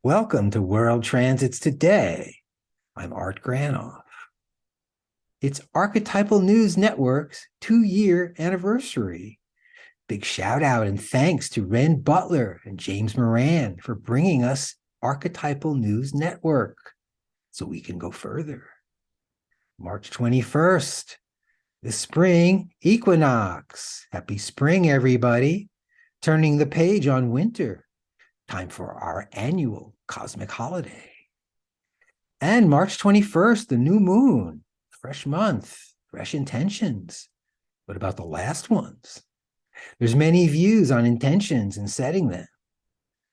Welcome to World Transits Today. I'm Art Granoff. It's Archetypal News Network's 2-year anniversary. Big shout out and thanks to Ren Butler and James Moran for bringing us Archetypal News Network so we can go further. March 21st, the spring equinox. Happy spring, everybody. Turning the page on winter. Time for our annual cosmic holiday. And March 21st, the new moon, fresh month, fresh intentions. What about the last ones? There's many views on intentions and setting them.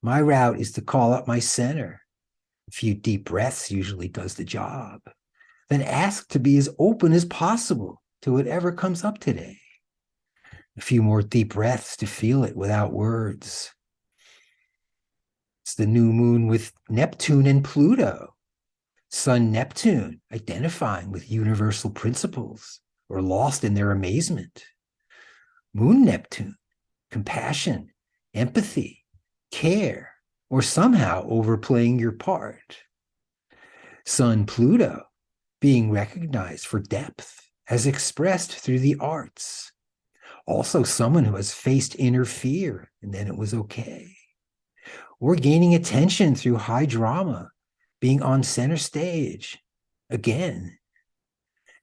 My route is to call up my center. A few deep breaths usually does the job. Then ask to be as open as possible to whatever comes up today. A few more deep breaths to feel it without words. It's the new moon with Neptune and Pluto. Sun Neptune identifying with universal principles or lost in their amazement. Moon Neptune, compassion, empathy, care, or somehow overplaying your part. Sun Pluto being recognized for depth as expressed through the arts. Also someone who has faced inner fear and then it was okay. Or gaining attention through high drama, being on center stage again.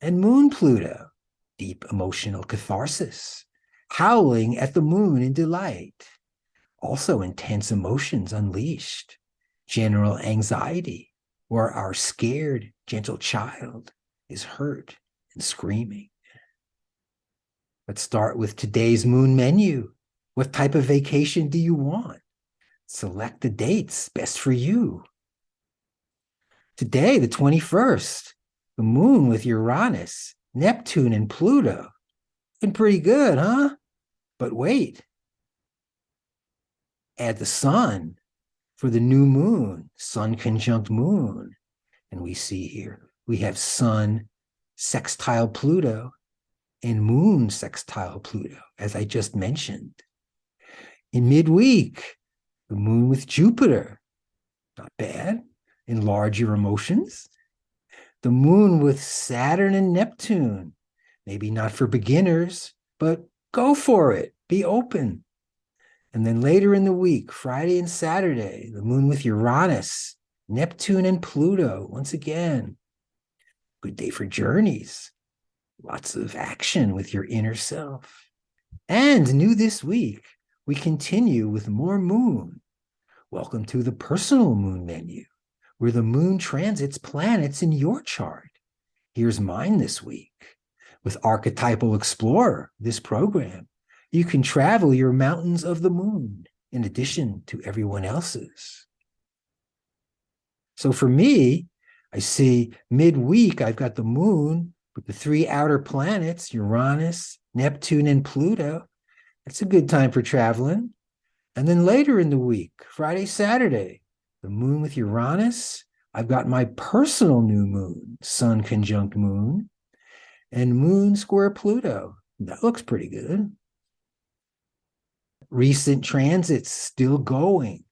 And Moon Pluto, deep emotional catharsis, howling at the moon in delight. Also intense emotions unleashed, general anxiety, where our scared, gentle child is hurt and screaming. Let's start with today's moon menu. What type of vacation do you want? Select the dates best for you. Today, the 21st, the moon with Uranus, Neptune, and Pluto. Looking pretty good, huh? But wait. Add the sun for the new moon, sun conjunct moon. And we see here, we have sun sextile Pluto and moon sextile Pluto, as I just mentioned. In midweek, the moon with Jupiter, not bad. Enlarge your emotions. The moon with Saturn and Neptune, maybe not for beginners, but go for it. Be open. And then later in the week, Friday and Saturday, the moon with Uranus, Neptune, and Pluto, once again. Good day for journeys. Lots of action with your inner self. And new this week, we continue with more moon. Welcome to the personal moon menu, where the moon transits planets in your chart. Here's mine this week. With Archetypal Explorer, this program, you can travel your mountains of the moon in addition to everyone else's. So for me, I see midweek, I've got the moon with the 3 outer planets, Uranus, Neptune, and Pluto. That's a good time for traveling. And then later in the week, Friday, Saturday, the moon with Uranus. I've got my personal new moon, sun conjunct moon, and moon square Pluto. That looks pretty good. Recent transits still going.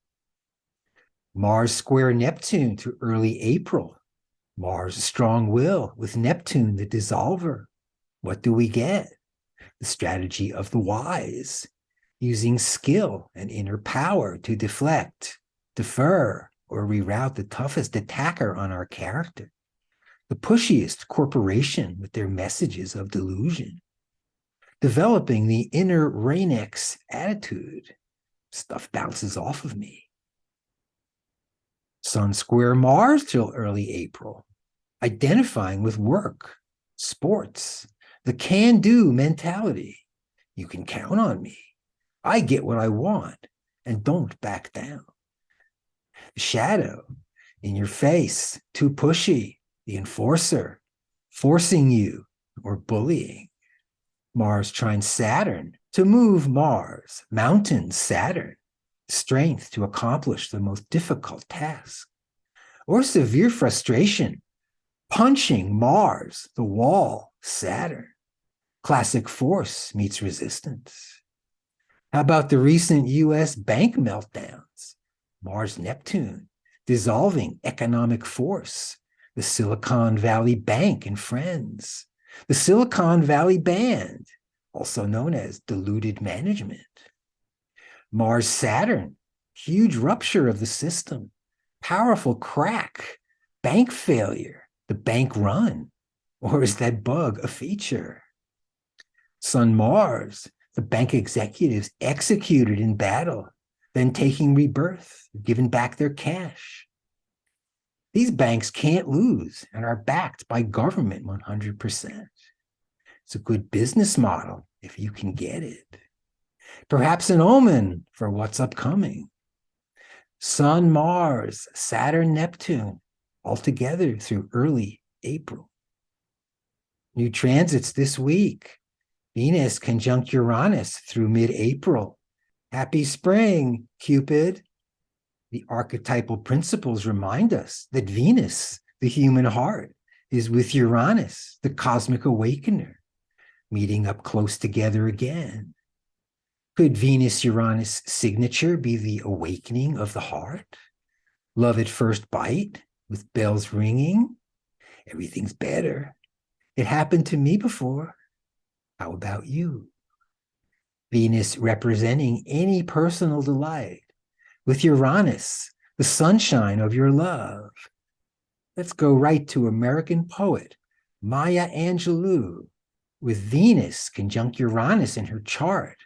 Mars square Neptune through early April. Mars strong will with Neptune, the dissolver. What do we get? The strategy of the wise, using skill and inner power to deflect, defer, or reroute the toughest attacker on our character. The pushiest corporation with their messages of delusion. Developing the inner Rain-X attitude. Stuff bounces off of me. Sun square Mars till early April. Identifying with work, sports, the can-do mentality. You can count on me. I get what I want and don't back down. The shadow in your face, too pushy, the enforcer, forcing you or bullying. Mars trines Saturn to move Mars, mountains, Saturn, strength to accomplish the most difficult task. Or severe frustration, punching Mars, the wall, Saturn. Classic force meets resistance. How about the recent US bank meltdowns? Mars, Neptune, dissolving economic force, the Silicon Valley Bank and friends, the Silicon Valley Band, also known as diluted management. Mars Saturn, huge rupture of the system, powerful crack, bank failure, the bank run, or is that bug a feature? Sun Mars, the bank executives executed in battle, then taking rebirth, given back their cash. These banks can't lose and are backed by government 100%. It's a good business model if you can get it. Perhaps an omen for what's upcoming. Sun, Mars, Saturn, Neptune, all together through early April. New transits this week. Venus conjunct Uranus through mid-April. Happy spring, Cupid. The archetypal principles remind us that Venus, the human heart, is with Uranus, the cosmic awakener, meeting up close together again. Could Venus-Uranus signature be the awakening of the heart? Love at first bite with bells ringing? Everything's better. It happened to me before. How about you? Venus representing any personal delight, with Uranus, the sunshine of your love. Let's go right to American poet Maya Angelou, with Venus conjunct Uranus in her chart,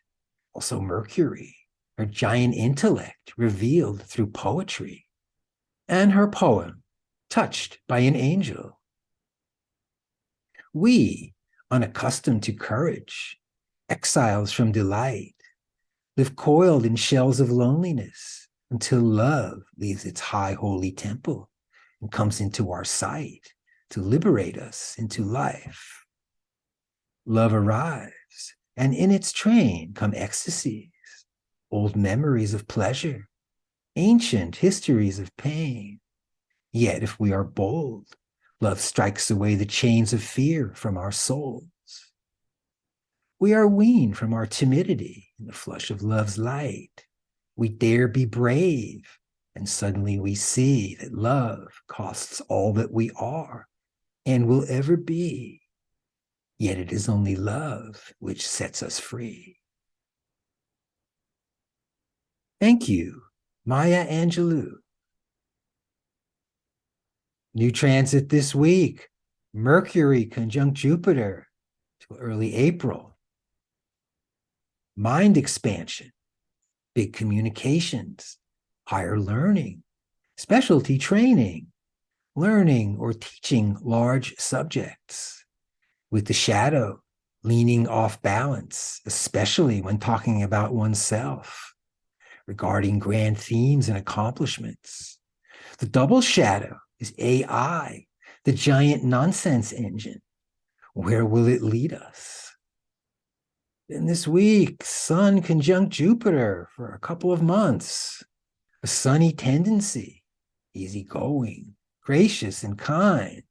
also Mercury, her giant intellect revealed through poetry, and her poem, Touched by an Angel. We, unaccustomed to courage, exiles from delight, live coiled in shells of loneliness until love leaves its high holy temple and comes into our sight to liberate us into life. Love arrives, and in its train come ecstasies, old memories of pleasure, ancient histories of pain. Yet if we are bold, love strikes away the chains of fear from our souls. We are weaned from our timidity in the flush of love's light. We dare be brave, and suddenly we see that love costs all that we are and will ever be. Yet it is only love which sets us free. Thank you, Maya Angelou. New transit this week, Mercury conjunct Jupiter till early April. Mind expansion, big communications, higher learning, specialty training, learning or teaching large subjects, with the shadow leaning off balance, especially when talking about oneself, regarding grand themes and accomplishments. The double shadow is AI, the giant nonsense engine. Where will it lead us? Then this week, Sun conjunct Jupiter for a couple of months. A sunny tendency, easygoing, gracious and kind,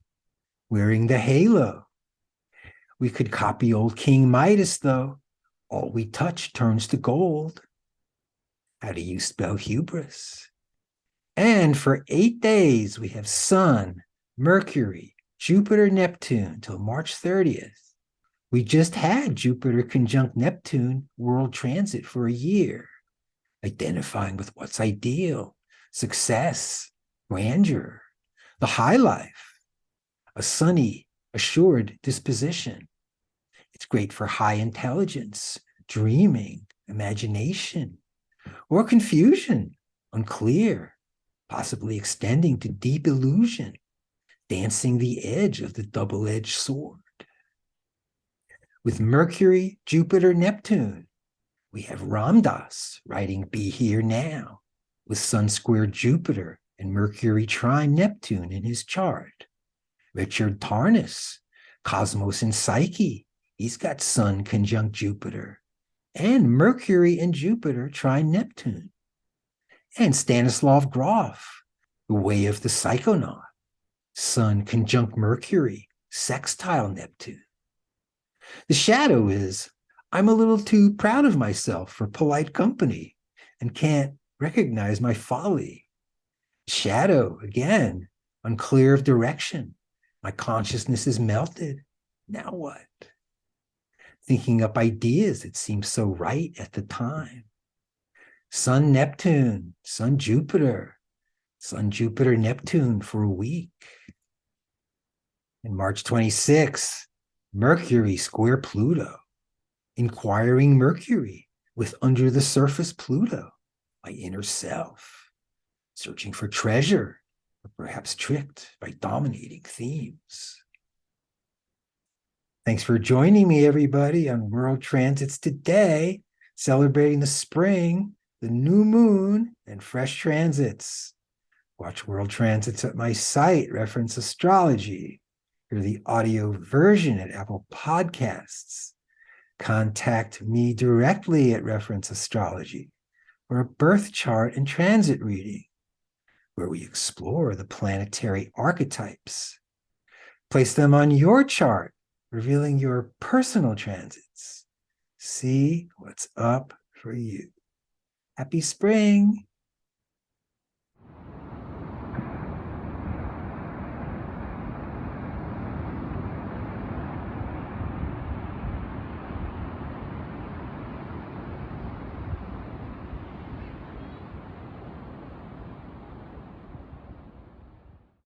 wearing the halo. We could copy old King Midas, though. All we touch turns to gold. How do you spell hubris? And for 8 days, we have Sun, Mercury, Jupiter, Neptune till March 30th. We just had Jupiter conjunct Neptune world transit for a year, identifying with what's ideal, success, grandeur, the high life, a sunny, assured disposition. It's great for high intelligence, dreaming, imagination, or confusion, unclear, possibly extending to deep illusion, dancing the edge of the double-edged sword. With Mercury, Jupiter, Neptune, we have Ram Dass writing Be Here Now, with Sun square Jupiter and Mercury trine Neptune in his chart. Richard Tarnas, Cosmos and Psyche, he's got Sun conjunct Jupiter, and Mercury and Jupiter trine Neptune. And Stanislav Grof, The Way of the Psychonaut, Sun conjunct Mercury, sextile Neptune. The shadow is, I'm a little too proud of myself for polite company and can't recognize my folly. Shadow, again, unclear of direction. My consciousness is melted. Now what? Thinking up ideas that seem so right at the time. Sun, Neptune, Sun, Jupiter, Sun, Jupiter, Neptune for a week. And March 26th, Mercury square Pluto. Inquiring Mercury with under the surface Pluto, my inner self, searching for treasure, or perhaps tricked by dominating themes. Thanks for joining me, everybody, on World Transits today, celebrating the spring, the new moon, and fresh transits. Watch World Transits at my site, Reference Astrology. Hear the audio version at Apple Podcasts. Contact me directly at Reference Astrology for a birth chart and transit reading, where we explore the planetary archetypes. Place them on your chart, revealing your personal transits. See what's up for you. Happy spring.